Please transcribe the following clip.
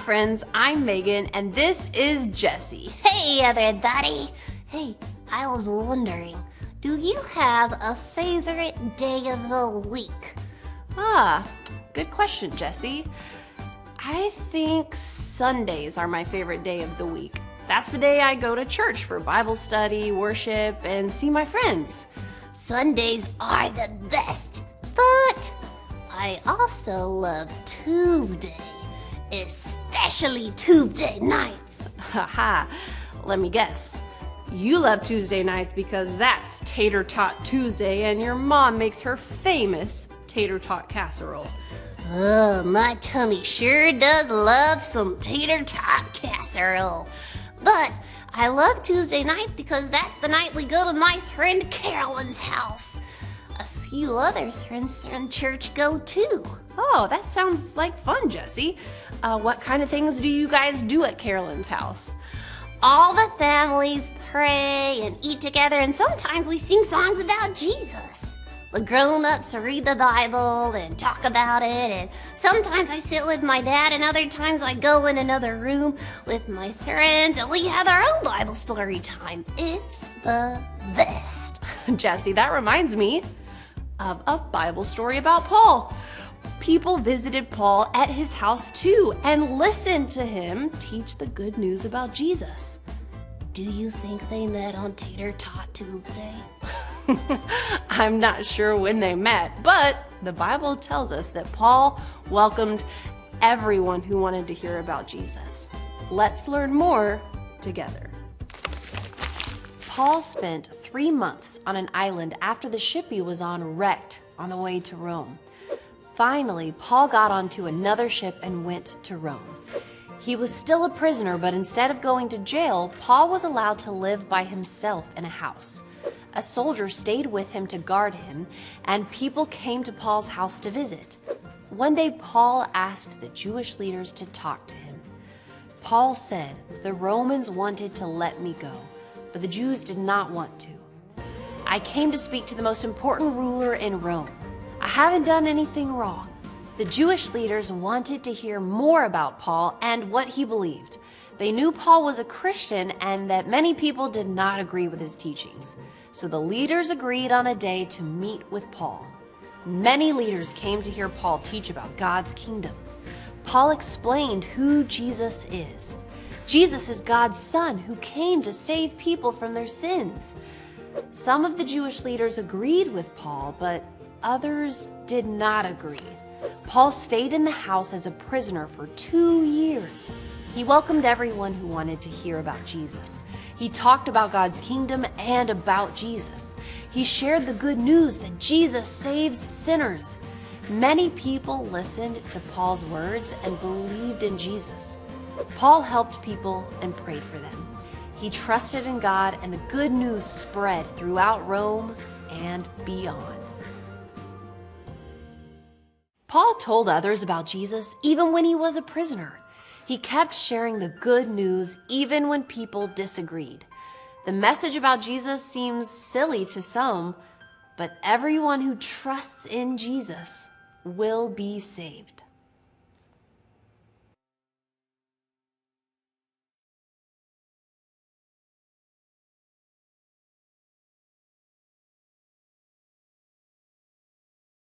friends, I'm Megan, and this is Jessie. Hey, everybody. Hey, I was wondering, do you have a favorite day of the week? Good question, Jessie. I think Sundays are my favorite day of the week. That's the day I go to church for Bible study, worship, and see my friends. Sundays are the best, but I also love Tuesday, especially Tuesday nights. Haha, let me guess. You love Tuesday nights because that's Tater Tot Tuesday and your mom makes her famous tater tot casserole. Oh, my tummy sure does love some tater tot casserole. But I love Tuesday nights because that's the night we go to my friend Carolyn's house. A few other friends from church go too. Oh, that sounds like fun, Jessie. What kind of things do you guys do at Carolyn's house? All the families pray and eat together, and sometimes we sing songs about Jesus. The grown-ups read the Bible and talk about it, and sometimes I sit with my dad, and other times I go in another room with my friends, and we have our own Bible story time. It's the best. Jessie, that reminds me of a Bible story about Paul. People visited Paul at his house too and listened to him teach the good news about Jesus. Do you think they met on Tater Tot Tuesday? I'm not sure when they met, but the Bible tells us that Paul welcomed everyone who wanted to hear about Jesus. Let's learn more together. Paul spent 3 months on an island after the ship he was on wrecked on the way to Rome. Finally, Paul got onto another ship and went to Rome. He was still a prisoner, but instead of going to jail, Paul was allowed to live by himself in a house. A soldier stayed with him to guard him, and people came to Paul's house to visit. One day, Paul asked the Jewish leaders to talk to him. Paul said the Romans wanted to let me go, but the Jews did not want to. I came to speak to the most important ruler in Rome. I haven't done anything wrong. The Jewish leaders wanted to hear more about Paul and what he believed. They knew Paul was a Christian and that many people did not agree with his teachings. So the leaders agreed on a day to meet with Paul. Many leaders came to hear Paul teach about God's kingdom. Paul explained who Jesus is. Jesus is God's son who came to save people from their sins. Some of the Jewish leaders agreed with Paul, but others did not agree. Paul stayed in the house as a prisoner for 2 years. He welcomed everyone who wanted to hear about Jesus. He talked about God's kingdom and about Jesus. He shared the good news that Jesus saves sinners. Many people listened to Paul's words and believed in Jesus. Paul helped people and prayed for them. He trusted in God, and the good news spread throughout Rome and beyond. Paul told others about Jesus even when he was a prisoner. He kept sharing the good news even when people disagreed. The message about Jesus seems silly to some, but everyone who trusts in Jesus will be saved.